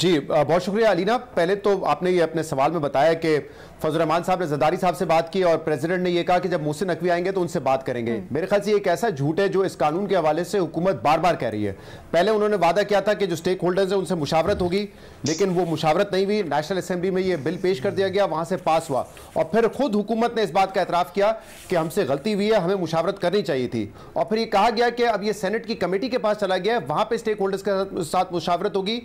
جی بہت شکریہ علینا. پہلے تو آپ نے یہ اپنے سوال میں بتایا کہ فضل الرحمان صاحب نے زرداری صاحب سے بات کی اور پریزیڈنٹ نے یہ کہا کہ جب محسن نقوی آئیں گے تو ان سے بات کریں گے. میرے خیال سے یہ ایک ایسا جھوٹ ہے جو اس قانون کے حوالے سے حکومت بار بار کہہ رہی ہے. پہلے انہوں نے وعدہ کیا تھا کہ جو سٹیک ہولڈرز ہیں ان سے مشاورت ہوگی, لیکن وہ مشاورت نہیں ہوئی. نیشنل اسمبلی میں یہ بل پیش کر دیا گیا, وہاں سے پاس ہوا, اور پھر خود حکومت نے اس بات کا اعتراف کیا کہ ہم سے غلطی ہوئی ہے, ہمیں مشاورت کرنی چاہیے تھی. اور پھر یہ کہا گیا کہ اب یہ سینٹ کی کمیٹی کے پاس چلا گیا ہے, وہاں پہ سٹیک ہولڈرز کے ساتھ مشاورت ہوگی.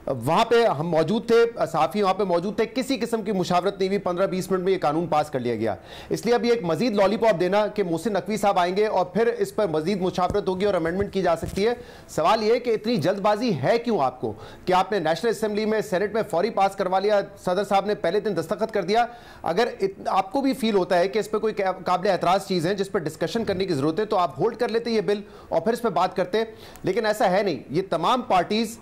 وہاں پہ ہم موجود تھے, صحافی وہاں پہ موجود تھے, کسی قسم کی مشاورت نہیں ہوئی. 15-20 منٹ میں یہ قانون پاس کر لیا گیا. اس لیے اب یہ ایک مزید لالی پاپ دینا کہ محسن نقوی صاحب آئیں گے اور پھر اس پر مزید مشاورت ہوگی اور امینڈمنٹ کی جا سکتی ہے. سوال یہ ہے کہ اتنی جلد بازی ہے کیوں آپ کو کہ آپ نے نیشنل اسمبلی میں سینٹ میں فوری پاس کروا لیا, صدر صاحب نے پہلے دن دستخط کر دیا. اگر آپ کو بھی فیل ہوتا ہے کہ اس پہ کوئی قابل اعتراض چیز ہے جس پہ ڈسکشن کرنے کی ضرورت ہے تو آپ ہولڈ کر لیتے یہ بل اور پھر اس پہ بات کرتے, لیکن ایسا ہے نہیں. یہ تمام پارٹیز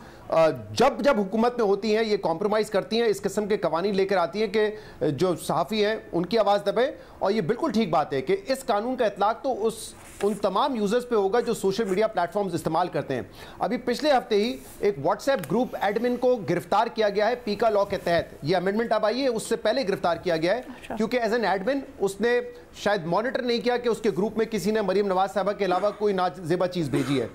جب حکومت میں ہوتی ہیں یہ کمپرومائز کرتی ہیں, اس قسم کے قوانین لے کر آتی ہیں کہ جو صحافی ہیں ان کی آواز دبے. اور یہ بالکل ٹھیک بات ہے کہ اس قانون کا اطلاق تو ان تمام یوزرز پہ ہوگا جو سوشل میڈیا پلیٹ فارمز استعمال کرتے ہیں. ابھی پچھلے ہفتے ہی ایک واٹس ایپ گروپ ایڈمن کو گرفتار کیا گیا ہے پیکا لا کے تحت. یہ امینڈمنٹ اب آئی ہے, اس سے پہلے گرفتار کیا گیا ہے کیونکہ ایز این ایڈمن اس نے شاید مانیٹر نہیں کیا کہ اس کے گروپ میں کسی نے مریم نواز صاحبہ کے علاوہ کوئی نازیبا چیز بھیجی ہے.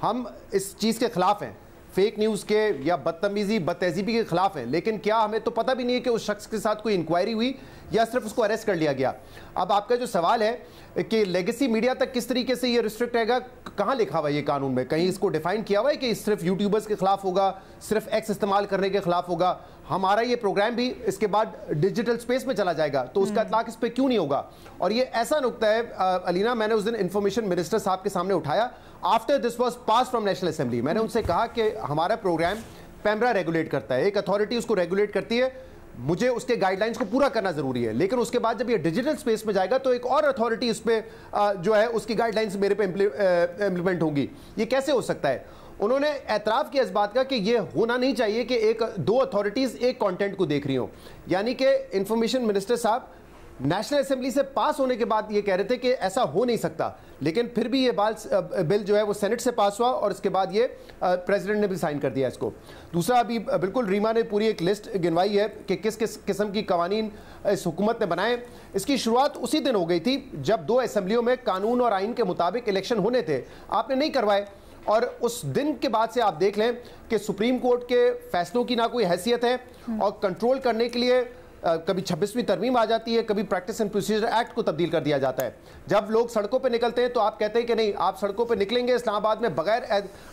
ہم اس چیز کے خلاف ہیں, فیک نیوز کے یا بدتمیزی بد تہذیبی کے خلاف ہیں, لیکن کیا ہمیں تو پتہ بھی نہیں ہے کہ اس شخص کے ساتھ کوئی انکوائری ہوئی یا صرف اس کو اریسٹ کر لیا گیا. اب آپ کا جو سوال ہے کہ لیگیسی میڈیا تک کس طریقے سے یہ ریسٹرکٹ رہے گا, کہاں لکھا ہوا ہے یہ قانون میں؟ کہیں اس کو ڈیفائن کیا ہوا ہے کہ صرف یوٹیوبرز کے خلاف ہوگا, صرف ایکس استعمال کرنے کے خلاف ہوگا؟ ہمارا یہ پروگرام بھی اس کے بعد ڈیجیٹل سپیس میں چلا جائے گا تو اس کا اطلاق اس پہ کیوں نہیں ہوگا؟ اور یہ ایسا نقطہ ہے علینا, میں نے اس دن انفارمیشن منسٹر صاحب کے سامنے اٹھایا after this was pass from national assembly. میں نے ان سے کہا کہ ہمارا پروگرام پیمرا ریگولیٹ کرتا ہے, ایک اتھارٹی اس کو ریگولیٹ کرتی ہے, مجھے اس کے گائیڈ لائنز کو پورا کرنا ضروری ہے, لیکن اس کے بعد جب یہ ڈیجیٹل سپیس میں جائے گا تو ایک اور اتھارٹی اس پہ جو ہے اس کی گائیڈ لائنز میرے پہ امپلیمنٹ ہوں گی. یہ کیسے ہو سکتا ہے؟ انہوں نے اعتراف کیا اس بات کا کہ یہ ہونا نہیں چاہیے کہ دو اتھارٹیز ایک کانٹینٹ کو دیکھ رہی ہوں. یعنی کہ انفارمیشن منسٹر صاحب نیشنل اسمبلی سے پاس ہونے کے بعد یہ کہہ رہے تھے کہ ایسا ہو نہیں سکتا, لیکن پھر بھی یہ بل جو ہے وہ سینٹ سے پاس ہوا اور اس کے بعد یہ پریزیڈنٹ نے بھی سائن کر دیا اس کو. دوسرا, ابھی بالکل ریما نے پوری ایک لسٹ گنوائی ہے کہ کس کس قسم کی قوانین اس حکومت نے بنائے. اس کی شروعات اسی دن ہو گئی تھی جب 2 اسمبلیوں میں قانون اور آئین کے مطابق الیکشن ہونے تھے, آپ نے نہیں کروائے. اور اس دن کے بعد سے آپ دیکھ لیں کہ سپریم کورٹ کے فیصلوں کی نہ کوئی حیثیت ہے, اور کنٹرول کرنے کے لیے کبھی 26ویں ترمیم آ جاتی ہے, کبھی پریکٹس اینڈ پروسیجر ایکٹ کو تبدیل کر دیا جاتا ہے. جب لوگ سڑکوں پہ نکلتے ہیں تو آپ کہتے ہیں کہ نہیں, آپ سڑکوں پہ نکلیں گے اسلام آباد میں بغیر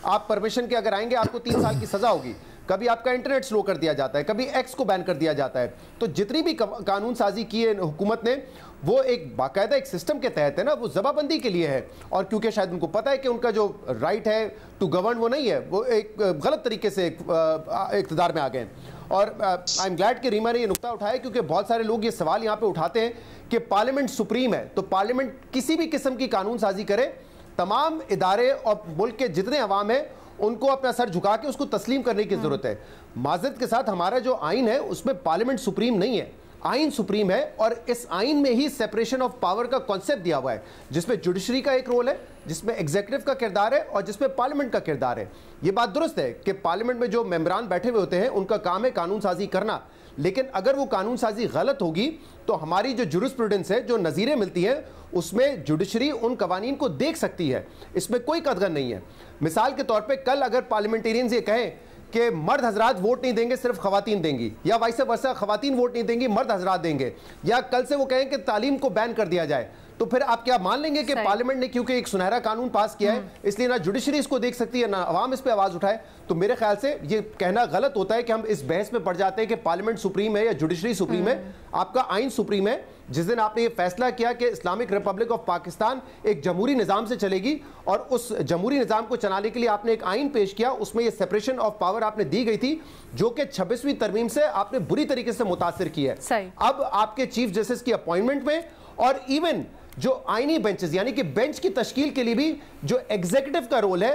آپ پرمیشن کے اگر آئیں گے آپ کو 3 سال کی سزا ہوگی. کبھی آپ کا انٹرنیٹ سلو کر دیا جاتا ہے, کبھی ایکس کو بین کر دیا جاتا ہے. تو جتنی بھی قانون سازی کی ہے حکومت نے وہ ایک باقاعدہ ایک سسٹم کے تحت ہے نا, وہ ضبط بندی کے لیے ہے. اور کیونکہ شاید ان کو پتہ ہے کہ ان کا جو رائٹ ہے ٹو گورن وہ نہیں ہے, وہ ایک غلط طریقے سے اقتدار میں آ گئے ہیں. اور آئی ایم گلیڈ کہ ریما نے یہ نقطہ اٹھایا, کیونکہ بہت سارے لوگ یہ سوال یہاں پہ اٹھاتے ہیں کہ پارلیمنٹ سپریم ہے, تو پارلیمنٹ کسی بھی قسم کی قانون سازی کرے, تمام ادارے اور ملک کے جتنے عوام ہیں ان کو اپنا سر جھکا کے اس کو تسلیم کرنے کی ضرورت ہے. معذرت کے ساتھ ہمارا جو آئین ہے اس میں پارلیمنٹ سپریم نہیں ہے, آئین سپریم ہے, اور اس آئین میں ہی سیپریشن آف پاور کا کانسیپٹ دیا ہوا ہے, جس میں جوڈیشری کا ایک رول ہے, جس میں ایگزیکٹو کا کردار ہے, اور جس میں پارلیمنٹ کا کردار ہے. یہ بات درست ہے کہ پارلیمنٹ میں جو ممبران بیٹھے ہوئے ہوتے ہیں ان کا کام ہے قانون سازی کرنا, لیکن اگر وہ قانون سازی غلط ہوگی تو ہماری جو جورسپروڈنس ہے, جو نظیریں ملتی ہیں, اس میں جوڈیشری ان قوانین کو دیکھ سکتی ہے, اس میں کوئی قدغن نہیں ہے. مثال کے طور پہ کل اگر پارلیمنٹیرینز یہ کہیں کہ مرد حضرات ووٹ نہیں دیں گے, صرف خواتین دیں گی, یا وائس ورسا خواتین ووٹ نہیں دیں گی, مرد حضرات دیں گے, یا کل سے وہ کہیں کہ تعلیم کو بین کر دیا جائے, تو پھر آپ کیا مان لیں گے کہ پارلیمنٹ نے کیونکہ ایک سنہرا قانون پاس کیا ہے اس لیے نہ جوڈیشری اس کو دیکھ سکتی ہے نہ عوام اس پہ آواز اٹھائے؟ تو میرے خیال سے یہ کہنا غلط ہوتا ہے کہ ہم اس بحث میں پڑ جاتے ہیں کہ پارلیمنٹ سپریم ہے یا جوڈیشری سپریم ہے. آپ کا آئین سپریم ہے. جس دن آپ نے یہ فیصلہ کیا کہ اسلامک ریپبلک آف پاکستان ایک جمہوری نظام سے چلے گی, اور اس جمہوری نظام کو چلانے کے لیے آپ نے ایک آئین پیش کیا, اس میں یہ سیپریشن آف پاور آپ نے دی گئی تھی, جو کہ 26ویں ترمیم سے آپ نے بری طریقے سے متاثر کی ہے. اب آپ کے چیف جسٹس کی اپوائنٹمنٹ میں, اور ایون جو آئینی بینچز یعنی کہ بینچ کی تشکیل کے لیے بھی جو ایگزیکٹو کا رول ہے,